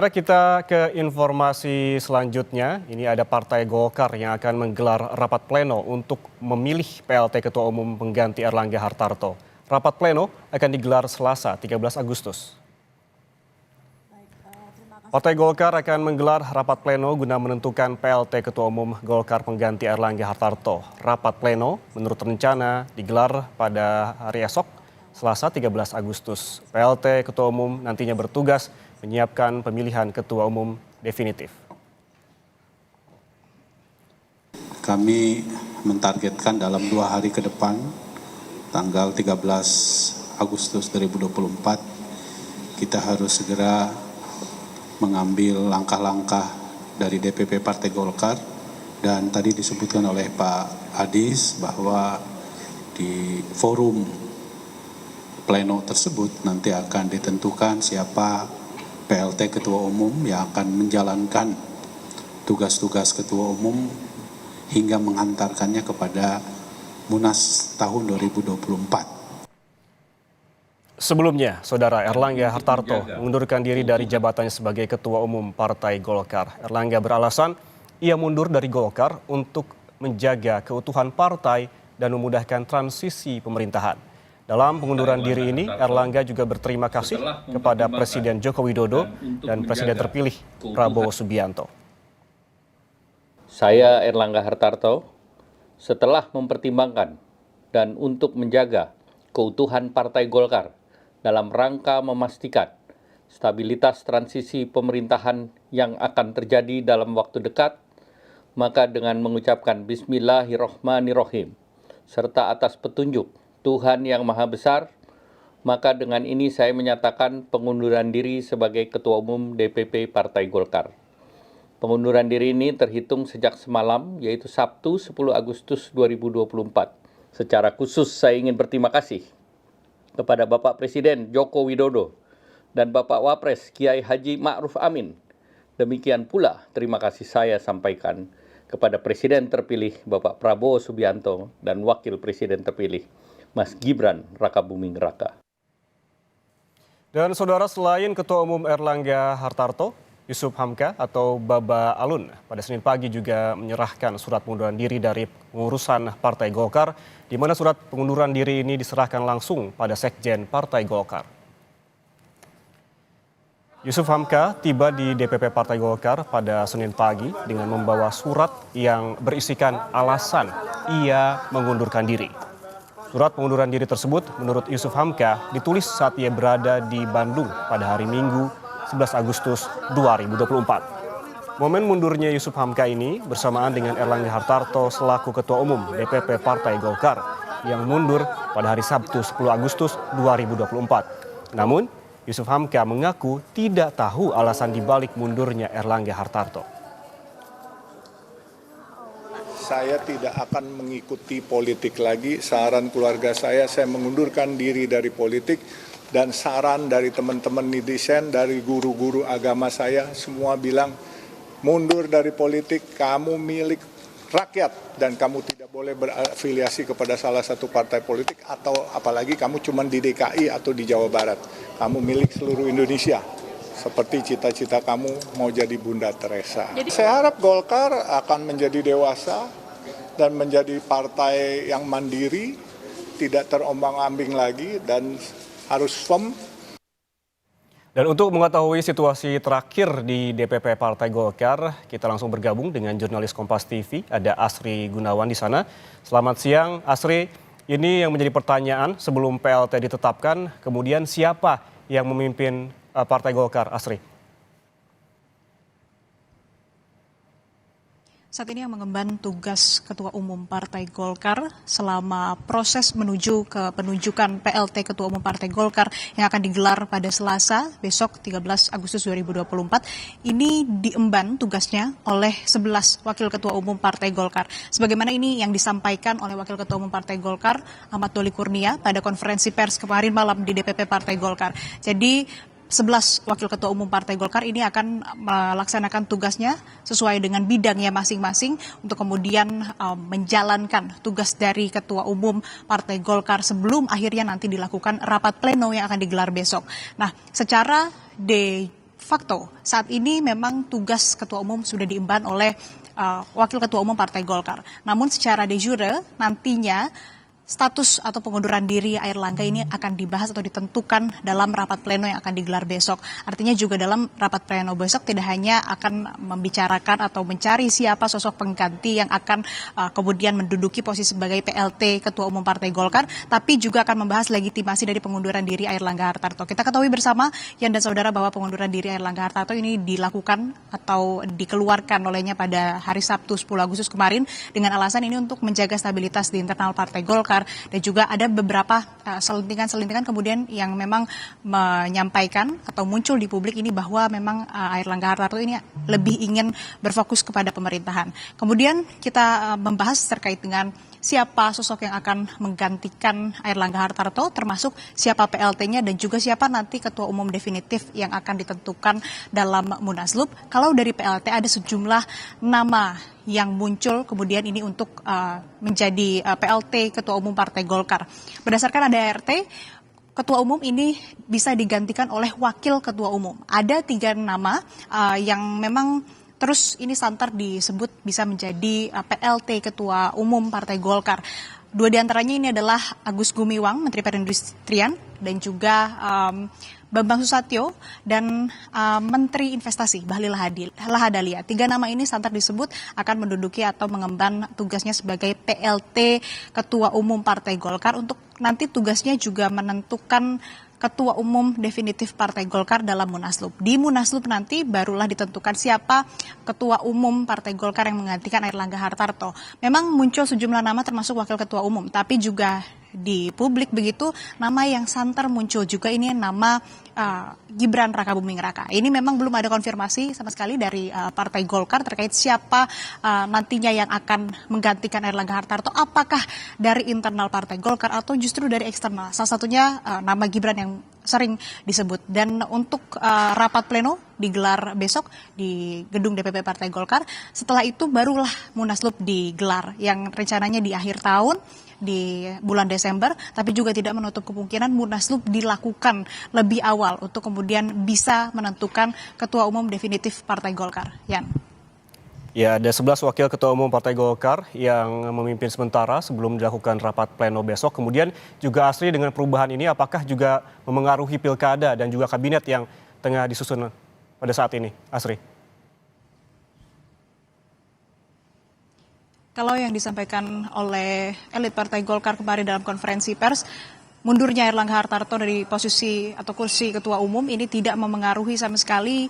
Kita ke informasi selanjutnya. Ini ada Partai Golkar yang akan menggelar rapat pleno untuk memilih PLT Ketua Umum pengganti Erlangga Hartarto. Rapat pleno akan digelar Selasa 13 Agustus. Partai Golkar akan menggelar rapat pleno guna menentukan PLT Ketua Umum Golkar pengganti Erlangga Hartarto. Rapat pleno menurut rencana digelar pada hari esok, Selasa 13 Agustus. PLT Ketua Umum nantinya bertugas menyiapkan pemilihan Ketua Umum definitif. Kami mentargetkan dalam 2 hari ke depan, tanggal 13 Agustus 2024, kita harus segera mengambil langkah-langkah dari DPP Partai Golkar. Dan tadi disebutkan oleh Pak Adis bahwa di forum pleno tersebut nanti akan ditentukan siapa PLT Ketua Umum yang akan menjalankan tugas-tugas Ketua Umum hingga mengantarkannya kepada Munas tahun 2024. Sebelumnya, Saudara Erlangga Hartarto mengundurkan diri dari jabatannya sebagai Ketua Umum Partai Golkar. Erlangga beralasan ia mundur dari Golkar untuk menjaga keutuhan partai dan memudahkan transisi pemerintahan. Dalam pengunduran diri ini, Erlangga juga berterima kasih kepada Presiden Joko Widodo dan Presiden terpilih Prabowo Subianto. Saya Erlangga Hartarto, setelah mempertimbangkan dan untuk menjaga keutuhan Partai Golkar dalam rangka memastikan stabilitas transisi pemerintahan yang akan terjadi dalam waktu dekat, maka dengan mengucapkan Bismillahirrohmanirrohim, serta atas petunjuk Tuhan Yang Maha Besar, maka dengan ini saya menyatakan pengunduran diri sebagai Ketua Umum DPP Partai Golkar. Pengunduran diri ini terhitung sejak semalam, yaitu Sabtu 10 Agustus 2024. Secara khusus saya ingin berterima kasih kepada Bapak Presiden Joko Widodo dan Bapak Wapres Kiai Haji Ma'ruf Amin. Demikian pula terima kasih saya sampaikan kepada Presiden terpilih Bapak Prabowo Subianto dan Wakil Presiden terpilih Mas Gibran Rakabuming Raka. Dan Saudara, selain Ketua Umum Erlangga Hartarto, Yusuf Hamka atau Baba Alun pada Senin pagi juga menyerahkan surat pengunduran diri dari pengurusan Partai Golkar, di mana surat pengunduran diri ini diserahkan langsung pada Sekjen Partai Golkar. Yusuf Hamka tiba di DPP Partai Golkar pada Senin pagi dengan membawa surat yang berisikan alasan ia mengundurkan diri. Surat pengunduran diri tersebut menurut Yusuf Hamka ditulis saat ia berada di Bandung pada hari Minggu 11 Agustus 2024. Momen mundurnya Yusuf Hamka ini bersamaan dengan Erlangga Hartarto selaku Ketua Umum DPP Partai Golkar yang mundur pada hari Sabtu 10 Agustus 2024. Namun, Yusuf Hamka mengaku tidak tahu alasan dibalik mundurnya Erlangga Hartarto. Saya tidak akan mengikuti politik lagi. Saran keluarga saya mengundurkan diri dari politik. Dan saran dari teman-teman netizen, dari guru-guru agama saya, semua bilang mundur dari politik, kamu milik rakyat. Dan kamu tidak boleh berafiliasi kepada salah satu partai politik, atau apalagi kamu cuma di DKI atau di Jawa Barat. Kamu milik seluruh Indonesia. Seperti cita-cita kamu mau jadi Bunda Teresa. Saya harap Golkar akan menjadi dewasa dan menjadi partai yang mandiri, tidak terombang-ambing lagi dan harus firm. Dan untuk mengetahui situasi terakhir di DPP Partai Golkar, kita langsung bergabung dengan jurnalis Kompas TV, ada Asri Gunawan di sana. Selamat siang, Asri. Ini yang menjadi pertanyaan sebelum PLT ditetapkan, kemudian siapa yang memimpin Partai Golkar, Asri? Saat ini yang mengemban tugas Ketua Umum Partai Golkar selama proses menuju ke penunjukan PLT Ketua Umum Partai Golkar yang akan digelar pada Selasa besok 13 Agustus 2024 ini diemban tugasnya oleh 11 Wakil Ketua Umum Partai Golkar. Sebagaimana ini yang disampaikan oleh Wakil Ketua Umum Partai Golkar Ahmad Doli Kurnia pada konferensi pers kemarin malam di DPP Partai Golkar. Jadi 11 Wakil Ketua Umum Partai Golkar ini akan melaksanakan tugasnya sesuai dengan bidangnya masing-masing untuk kemudian menjalankan tugas dari Ketua Umum Partai Golkar sebelum akhirnya nanti dilakukan rapat pleno yang akan digelar besok. Nah, secara de facto saat ini memang tugas ketua umum sudah diemban oleh wakil ketua umum Partai Golkar. Namun secara de jure nantinya status atau pengunduran diri Airlangga ini akan dibahas atau ditentukan dalam rapat pleno yang akan digelar besok. Artinya juga dalam rapat pleno besok tidak hanya akan membicarakan atau mencari siapa sosok pengganti yang akan kemudian menduduki posisi sebagai PLT Ketua Umum Partai Golkar, tapi juga akan membahas legitimasi dari pengunduran diri Airlangga Hartarto. Kita ketahui bersama, Yan dan saudara, bahwa pengunduran diri Airlangga Hartarto ini dilakukan atau dikeluarkan olehnya pada hari Sabtu 10 Agustus kemarin dengan alasan ini untuk menjaga stabilitas di internal Partai Golkar. Dan juga ada beberapa selentingan-selentingan kemudian yang memang menyampaikan atau muncul di publik ini bahwa memang Airlangga Hartarto ini lebih ingin berfokus kepada pemerintahan. Kemudian kita membahas terkait dengan siapa sosok yang akan menggantikan Airlangga Hartarto, termasuk siapa PLT-nya dan juga siapa nanti ketua umum definitif yang akan ditentukan dalam Munaslup. Kalau dari PLT ada sejumlah nama yang muncul kemudian ini untuk menjadi PLT Ketua Umum Partai Golkar. Berdasarkan ADART, Ketua Umum ini bisa digantikan oleh Wakil Ketua Umum. Ada 3 nama yang memang terus ini santer disebut bisa menjadi PLT Ketua Umum Partai Golkar. 2 diantaranya ini adalah Agus Gumiwang, Menteri Perindustrian, dan juga Bambang Susatyo dan Menteri Investasi Bahlil Lahadalia. 3 nama ini santer disebut akan menduduki atau mengemban tugasnya sebagai PLT Ketua Umum Partai Golkar untuk nanti tugasnya juga menentukan Ketua Umum definitif Partai Golkar dalam Munaslup. Di Munaslup nanti barulah ditentukan siapa Ketua Umum Partai Golkar yang menggantikan Airlangga Hartarto. Memang muncul sejumlah nama termasuk Wakil Ketua Umum, tapi juga di publik begitu nama yang santer muncul juga ini nama Gibran Rakabuming Raka. Ini memang belum ada konfirmasi sama sekali dari Partai Golkar terkait siapa nantinya yang akan menggantikan Airlangga Hartarto. Apakah dari internal Partai Golkar atau justru dari eksternal? Salah satunya nama Gibran yang sering disebut. Dan untuk rapat pleno digelar besok di gedung DPP Partai Golkar. Setelah itu barulah Munaslup digelar yang rencananya di akhir tahun di bulan Desember, tapi juga tidak menutup kemungkinan Munaslup dilakukan lebih awal untuk kemudian bisa menentukan Ketua Umum definitif Partai Golkar. Yan. Ya, ada 11 wakil ketua umum Partai Golkar yang memimpin sementara sebelum dilakukan rapat pleno besok. Kemudian juga Asri, dengan perubahan ini apakah juga memengaruhi pilkada dan juga kabinet yang tengah disusun pada saat ini, Asri? Kalau yang disampaikan oleh elit Partai Golkar kemarin dalam konferensi pers, mundurnya Airlangga Hartarto dari posisi atau kursi ketua umum ini tidak memengaruhi sama sekali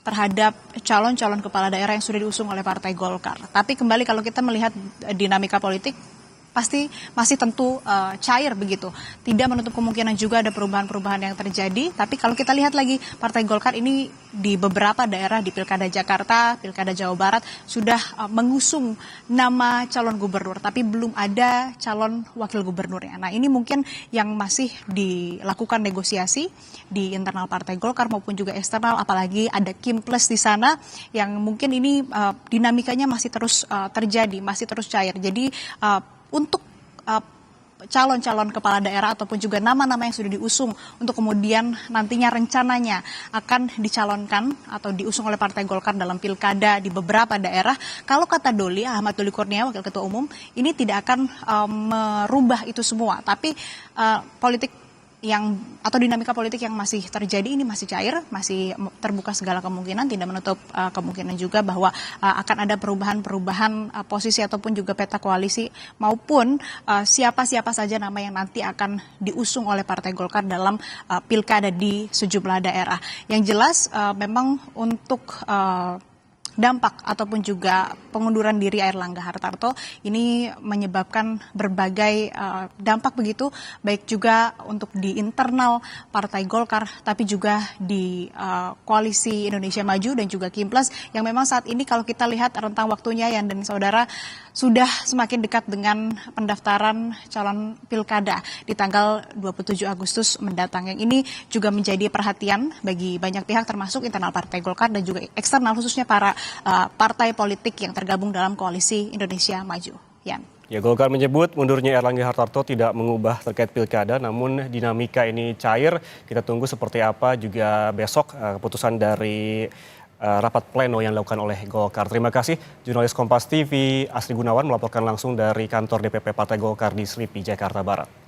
terhadap calon-calon kepala daerah yang sudah diusung oleh Partai Golkar. Tapi kembali kalau kita melihat dinamika politik, pasti masih tentu cair begitu. Tidak menutup kemungkinan juga ada perubahan-perubahan yang terjadi. Tapi kalau kita lihat lagi Partai Golkar ini di beberapa daerah di Pilkada Jakarta, Pilkada Jawa Barat sudah mengusung nama calon gubernur. Tapi belum ada calon wakil gubernurnya. Nah ini mungkin yang masih dilakukan negosiasi di internal Partai Golkar maupun juga eksternal. Apalagi ada Kim Plus di sana yang mungkin ini dinamikanya masih terus terjadi, masih terus cair. Jadi untuk calon-calon kepala daerah ataupun juga nama-nama yang sudah diusung untuk kemudian nantinya rencananya akan dicalonkan atau diusung oleh Partai Golkar dalam pilkada di beberapa daerah. Kalau kata Ahmad Doli Kurnia, Wakil Ketua Umum, ini tidak akan merubah itu semua. Tapi politik yang atau dinamika politik yang masih terjadi ini masih cair, masih terbuka segala kemungkinan, tidak menutup kemungkinan juga bahwa akan ada perubahan-perubahan posisi ataupun juga peta koalisi maupun siapa-siapa saja nama yang nanti akan diusung oleh Partai Golkar dalam pilkada di sejumlah daerah. Yang jelas memang untuk dampak ataupun juga pengunduran diri Airlangga Hartarto ini menyebabkan berbagai dampak begitu, baik juga untuk di internal Partai Golkar tapi juga di koalisi Indonesia Maju dan juga Kim Plus yang memang saat ini kalau kita lihat rentang waktunya Yan dan saudara sudah semakin dekat dengan pendaftaran calon pilkada di tanggal 27 Agustus mendatang. Yang ini juga menjadi perhatian bagi banyak pihak termasuk internal Partai Golkar dan juga eksternal khususnya para partai politik yang tergabung dalam koalisi Indonesia Maju. Yan. Ya, Golkar menyebut mundurnya Erlangga Hartarto tidak mengubah terkait pilkada, namun dinamika ini cair. Kita tunggu seperti apa juga besok keputusan dari rapat pleno yang dilakukan oleh Golkar. Terima kasih jurnalis Kompas TV Asri Gunawan melaporkan langsung dari kantor DPP Partai Golkar di Selipi, Jakarta Barat.